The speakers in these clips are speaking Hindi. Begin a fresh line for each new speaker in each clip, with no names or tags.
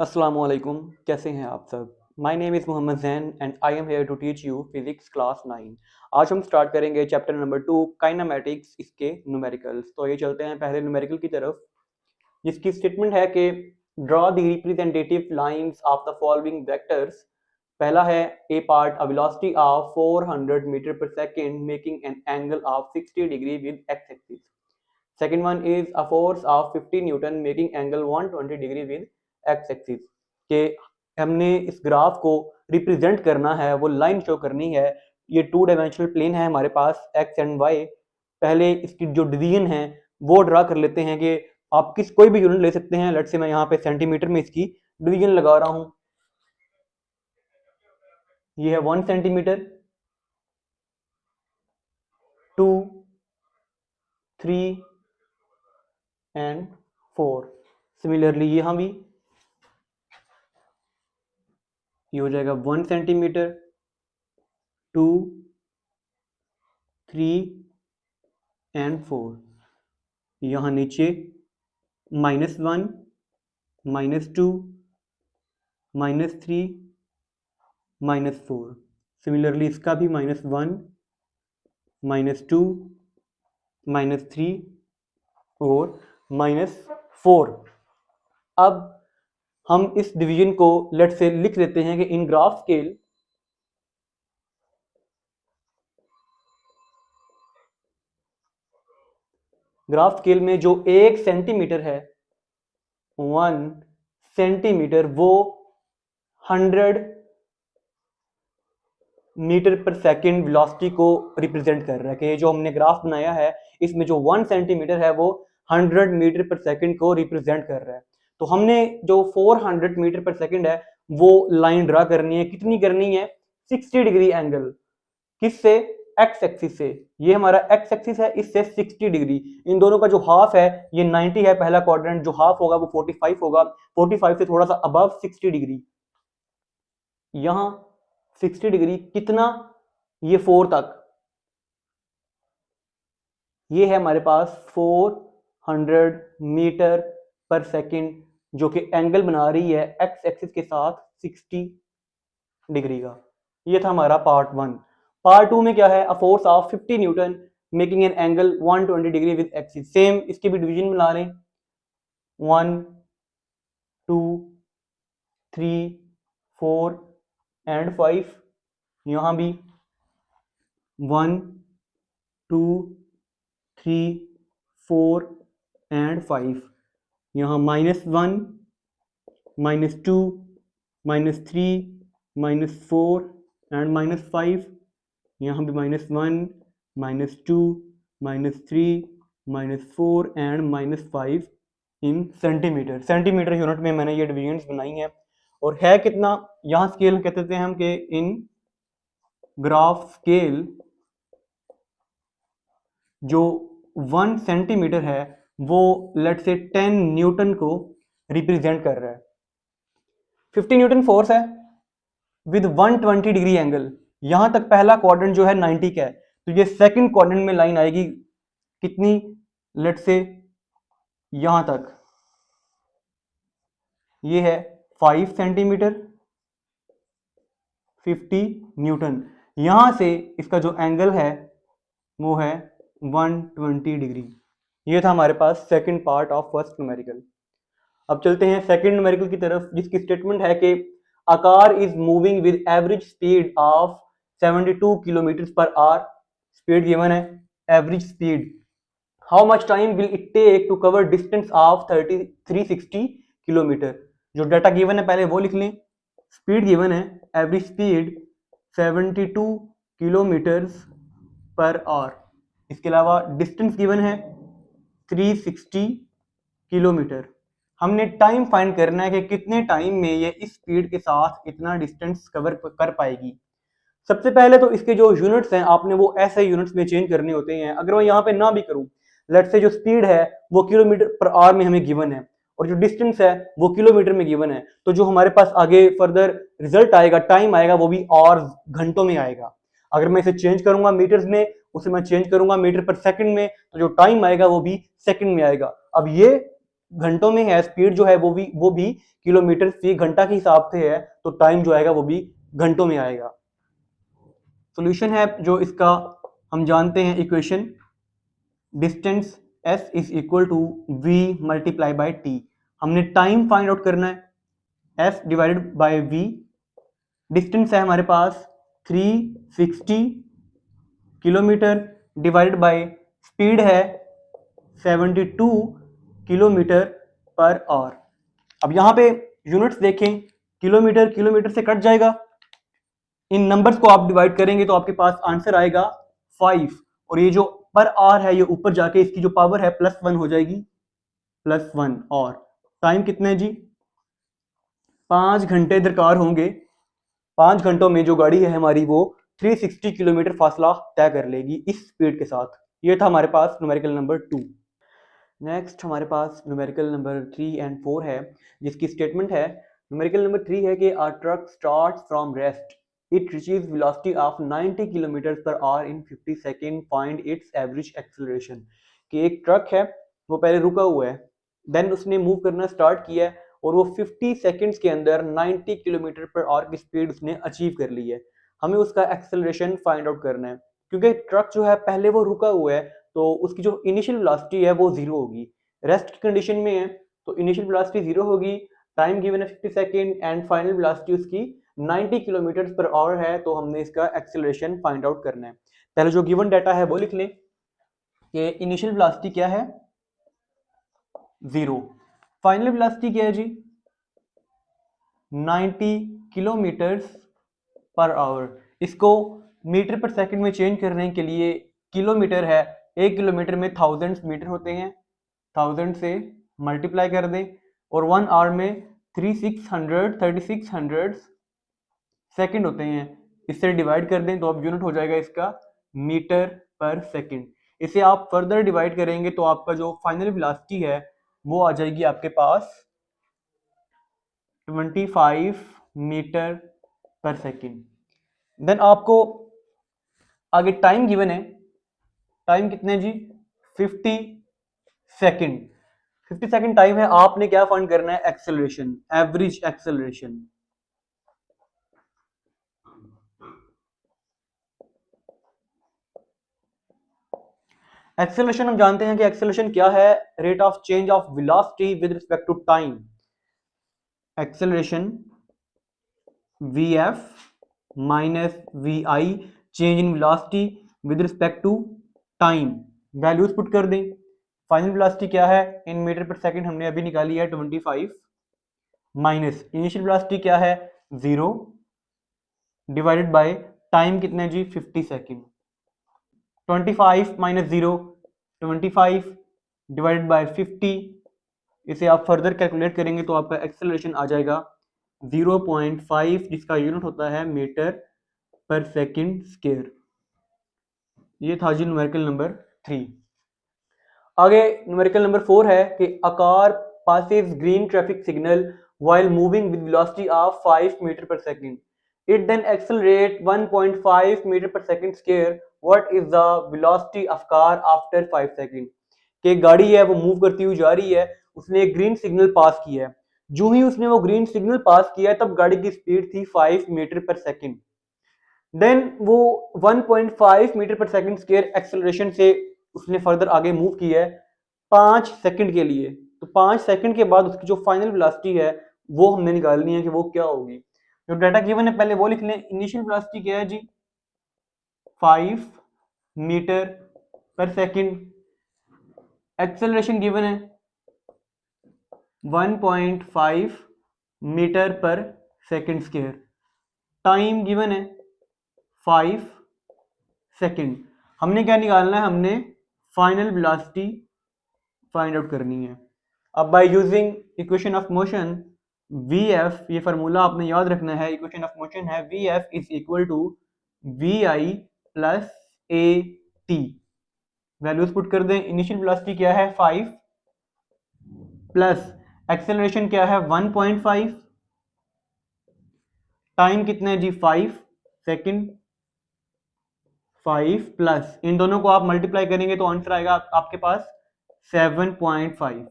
अस्सलामुअलैकुम, कैसे हैं आप सब। My name is Mohammad Zain and I am here to teach you physics class 9। आज हम स्टार्ट करेंगे चैप्टर नंबर 2 काइनेमैटिक्स, इसके न्यूमेरिकल्स। तो ये चलते हैं पहले न्यूमेरिकल की तरफ, जिसकी स्टेटमेंट है कि draw the representative lines of the following vectors. पहला है A part a velocity of 400 metre पर second making an angle of 60 degree with X axis. Second one is a force of 50 newton making angle 120 degree with X axis. के हमने इस ग्राफ को रिप्रेजेंट करना है, वो लाइन शो करनी है। ये टू डायमेंशनल प्लेन है हमारे पास एक्स एंड वाई। पहले इसकी जो डिवीजन है वो ड्रा कर लेते हैं कि आप कोई भी यूनिट ले सकते हैं। लेट से मैं यहाँ पे सेंटीमीटर में इसकी डिवीजन लगा रहा हूँ। ये है 1 सेंटीमीटर, 2, 3 एंड 4। सिमिलरली यहाँ भी ये हो जाएगा 1 सेंटीमीटर, 2, 3 एंड 4। यहाँ नीचे -1, -2, -3, -4। सिमिलरली इसका भी -1, -2, -3 और -4। अब हम इस डिवीजन को लेट से लिख लेते हैं कि इन ग्राफ स्केल में जो 1 सेंटीमीटर है, 1 सेंटीमीटर, वो 100 मीटर पर सेकेंड वेलोसिटी को रिप्रेजेंट कर रहा है। कि जो हमने ग्राफ बनाया है इसमें जो 1 सेंटीमीटर है वो 100 मीटर पर सेकेंड को रिप्रेजेंट कर रहा है। तो हमने जो 400 मीटर पर सेकेंड है वो लाइन ड्रा करनी है। कितनी करनी है? 60 डिग्री एंगल। किससे? एक्स एक्सिस से। ये हमारा एक्स एक्सिस है, इससे 60 डिग्री। इन दोनों का जो हाफ है ये 90 है, पहला क्वाड्रेंट। जो हाफ होगा वो 45 होगा, 45 से थोड़ा सा अबव 60 डिग्री। यहां 60 डिग्री कितना? ये 4 तक। ये है हमारे पास 400 मीटर पर सेकेंड, जो कि एंगल बना रही है एक्स एक्सिस के साथ 60 डिग्री का। ये था हमारा पार्ट 1। पार्ट 2 में क्या है? अ force of 50 newton making an angle 120 degree with axis. Same इसकी भी डिवीजन बना लें, 1, 2, 3, 4 एंड 5। यहां भी 1, 2, 3, 4 एंड 5। यहाँ -1, -2, -3, -4 एंड -5। यहाँ भी -1, -2, -3, -4 and -5 in centimetre. Centimetre unit में मैंने ये डिवीजन्स बनाई हैं। और है कितना? यहाँ स्केल कहते थे हम कि इन ग्राफ स्केल जो 1 सेंटीमीटर है वो लेट से 10 न्यूटन को रिप्रेजेंट कर रहा है। 50 न्यूटन फोर्स है विद 120 डिग्री एंगल। यहां तक पहला क्वाड्रेंट जो है 90 का है, तो ये सेकंड क्वाड्रेंट में लाइन आएगी कितनी? लेट से यहां तक ये है 5 सेंटीमीटर, 50 न्यूटन। यहां से इसका जो एंगल है वो है 120 डिग्री। ये था हमारे पास second part of first numerical. अब चलते हैं सेकंड न्यूमेरिकल की तरफ, जिसकी स्टेटमेंट है कि a car is moving with average speed of 72 kilometers per hour. Speed given है, average speed. How much time will it take to cover distance of 360 kilometer? जो डाटा गिवन है पहले वो लिख लें। स्पीड गिवन है, average speed 72 kilometres per hour. इसके अलावा डिस्टेंस गिवन है 360 किलोमीटर। हमने टाइम फाइंड करना है कि कितने टाइम में ये इस स्पीड के साथ इतना डिस्टेंस कवर कर पाएगी। सबसे पहले तो इसके जो यूनिट्स हैं आपने वो ऐसे यूनिट्स में चेंज करने होते हैं। अगर मैं यहाँ पे ना भी करूँ, लेट से जो स्पीड है वो किलोमीटर पर आवर में हमें गिवन है और जो डिस्टेंस है वो किलोमीटर में गिवन है, तो जो हमारे पास आगे फर्दर रिजल्ट आएगा, टाइम आएगा, वो भी और घंटों में आएगा। अगर मैं इसे चेंज करूंगा मीटर्स में, उसे मैं चेंज करूंगा मीटर पर सेकंड में, तो जो टाइम आएगा वो भी सेकंड में आएगा। अब ये घंटों में है, स्पीड जो है वो भी किलोमीटर फी घंटा के हिसाब से है, तो टाइम जो आएगा वो भी घंटों में आएगा। सॉल्यूशन है जो इसका, हम जानते हैं equation, distance s is equal to v multiply by t। हमने टाइम फाइंड आउट करना है, s divided by v। Distance है हमारे पास 360 किलोमीटर डिवाइडेड बाय स्पीड है 72 किलोमीटर पर आवर। अब यहाँ पे यूनिट्स देखें, किलोमीटर किलोमीटर से कट जाएगा, इन नंबर्स को आप डिवाइड करेंगे तो आपके पास आंसर आएगा 5, और ये जो पर आवर है ये ऊपर जाके इसकी जो पावर है +1 हो जाएगी, +1। और टाइम कितने जी, 5 घंटे दरकार होंगे। 5 घंटों में जो गाड़ी है हमारी वो 360 किलोमीटर फासला तय कर लेगी इस स्पीड के साथ। ये था हमारे पास न्यूमेरिकल नंबर 2। नेक्स्ट हमारे पास न्यूमेरिकल नंबर 3 एंड 4 है, जिसकी स्टेटमेंट है, न्यूमेरिकल नंबर 3 है कि a truck starts from rest, it reaches velocity of 90 kilometre पर hour in 50 second, find its average acceleration. कि एक ट्रक है वो पहले रुका हुआ है, देन उसने मूव करना स्टार्ट किया है और वो 50 सेकेंड्स के अंदर 90 किलोमीटर पर आवर की स्पीड उसने अचीव कर ली है। हमें उसका एक्सेलरेशन फाइंड आउट करना है, क्योंकि ट्रक जो है पहले वो रुका हुआ है तो उसकी जो इनिशियल वेलोसिटी है वो 0 होगी। रेस्ट की कंडीशन में है तो इनिशियल वेलोसिटी 0 होगी, टाइम गिवन है 50 सेकेंड एंड फाइनल वेलोसिटी उसकी 90 किलोमीटर पर आवर है, तो हमने इसका एक्सेलरेशन फाइंड आउट करना है। पहले जो गिवन डाटा है वो लिख लें कि इनिशियल वेलोसिटी क्या है 0, फाइनल वेलोसिटी क्या है जी 90 किलोमीटर पर आवर। इसको मीटर पर सेकंड में चेंज करने के लिए किलोमीटर है, 1 किलोमीटर में 1000 मीटर होते हैं, 1000 से मल्टीप्लाई कर दें, और 1 आवर में 3600 सेकंड होते हैं, इससे डिवाइड कर दें तो अब यूनिट हो जाएगा इसका मीटर पर सेकंड। इसे आप फर्दर डिवाइड करेंगे तो आपका जो फाइनल वेलोसिटी है वो आ जाएगी आपके पास 25 मीटर पर सेकंड। देन आपको आगे टाइम गिवन है, टाइम कितने जी 50 सेकंड। 50 सेकंड टाइम है, आपने क्या फाइंड करना है एक्सेलरेशन, एवरेज एक्सेलरेशन। एक्सेलरेशन हम जानते हैं कि एक्सेलरेशन क्या है, rate of change of velocity with respect to time. Acceleration vf minus vi, change in velocity with respect to time. Values put कर दें, फाइनल वेलोसिटी क्या है इन मीटर पर सेकंड हमने अभी निकाली है 25, माइनस इनिशियल वेलोसिटी क्या है 0, डिवाइडेड बाय टाइम कितने जी 50 सेकंड। 25 माइनस 0 25 डिवाइडेड बाय 50, इसे आप फर्दर कैलकुलेट करेंगे तो आपका एक्सेलरेशन आ जाएगा 0.5, जिसका यूनिट होता है मीटर पर सेकंड स्क्वायर। ये था जी न्यूमेरिकल नंबर 3। आगे न्यूमेरिकल नंबर 4 है कि a car passes green traffic signal while moving with velocity of 5 meter per second. It then accelerate 1.5 meter per second square. What is the velocity of car after 5 second? कि गाड़ी है वो मूव करती हुई जा रही है, उसने एक ग्रीन सिग्नल पास किया है, जो ही उसने वो ग्रीन सिग्नल पास किया है तब गाड़ी की स्पीड थी 5 मीटर पर सेकंड। देन वो 1.5 मीटर पर सेकंड स्क्वायर एक्सेलरेशन से उसने फर्दर आगे मूव किया है 5 सेकंड के लिए, तो 5 सेकंड के बाद उसकी जो फाइनल वेलोसिटी है वो हमने निकालनी है कि वो क्या होगी। जो डाटा गिवन है पहले वो लिख लें, इनिशियल वेलोसिटी क्या है जी 5 मीटर पर सेकंड, एक्सेलरेशन गिवन है 1.5 मीटर पर सेकंड स्क्वायर, टाइम गिवन है 5 सेकंड। हमने क्या निकालना है, हमने फाइनल वेलोसिटी फाइंड आउट करनी है। अब by using equation of motion vf, ये फार्मूला आपने याद रखना है, इक्वेशन ऑफ मोशन है vf is equal to vi plus at। Values put कर दें, इनिशियल वेलोसिटी क्या है 5 प्लस एक्सेलरेशन क्या है 1.5, टाइम कितने जी 5 सेकंड, 5 प्लस इन दोनों को आप मल्टीप्लाई करेंगे तो आंसर आएगा आपके पास 7.5।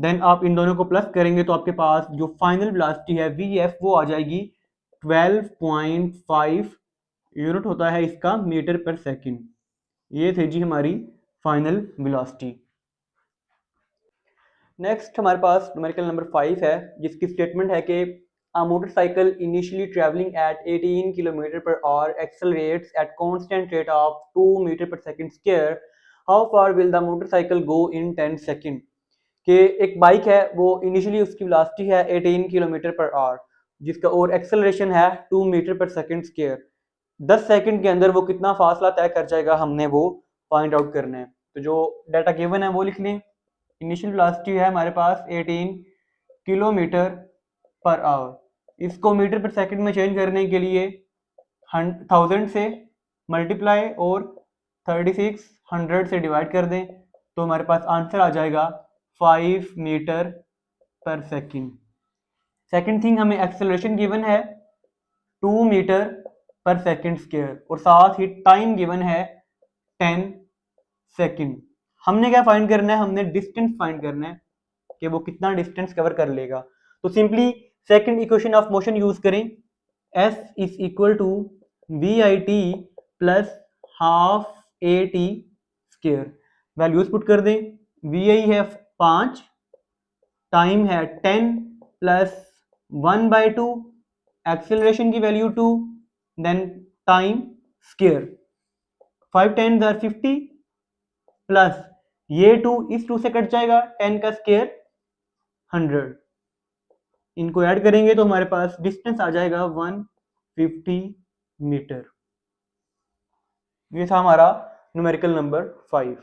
देन आप इन दोनों को प्लस करेंगे तो आपके पास जो फाइनल वेलोसिटी है VF वो आ जाएगी 12.5 यूनिट होता है इसका मीटर पर सेकंड। ये थे जी हमारी फाइनल वेलोसिटी। नेक्स्ट हमारे पास न्यूमेरिकल नंबर 5 है जिसकी स्टेटमेंट है कि a motorcycle initially traveling at 18 km per hour accelerates at constant rate of 2 meter per second square. How far will the motorcycle go in 10 second? कि एक बाइक है वो इनिशियली उसकी वेलोसिटी है 18 किलोमीटर पर आवर जिसका और एक्सेलरेशन है 2 मीटर पर सेकंड स्क्वायर। 10 सेकंड के अंदर वो कितना फासला तय कर जाएगा हमने वो फाइंड आउट करना है। तो जो डाटा गिवन है वो लिख लें। इनिशियल वेलोसिटी है हमारे पास 18 किलोमीटर पर आवर। इसको मीटर पर सेकंड में चेंज करने के लिए 1000 से मल्टीप्लाई और 3600 से डिवाइड कर दें तो हमारे पास आंसर आ जाएगा 5 मीटर पर सेकंड। सेकंड थिंग हमें एक्सेलरेशन गिवन है 2 मीटर पर सेकंड स्क्वायर और साथ ही टाइम गिवन है 10 सेकंड। हमने क्या फाइंड करना है, हमने डिस्टेंस फाइंड करना है कि वो कितना डिस्टेंस कवर कर लेगा। तो simply second equation of motion use करें, S is equal to VIT plus half AT square. Values put कर दें, VI है 5, टाइम है 10 प्लस 1/2, एक्सेलरेशन की value 2, then time square 5 10 are 50 plus ये 2 इस 2 से कट जाएगा, 10 का स्क्वायर 100। इनको ऐड करेंगे तो हमारे पास डिस्टेंस आ जाएगा 150 मीटर। ये था हमारा न्यूमेरिकल नंबर 5।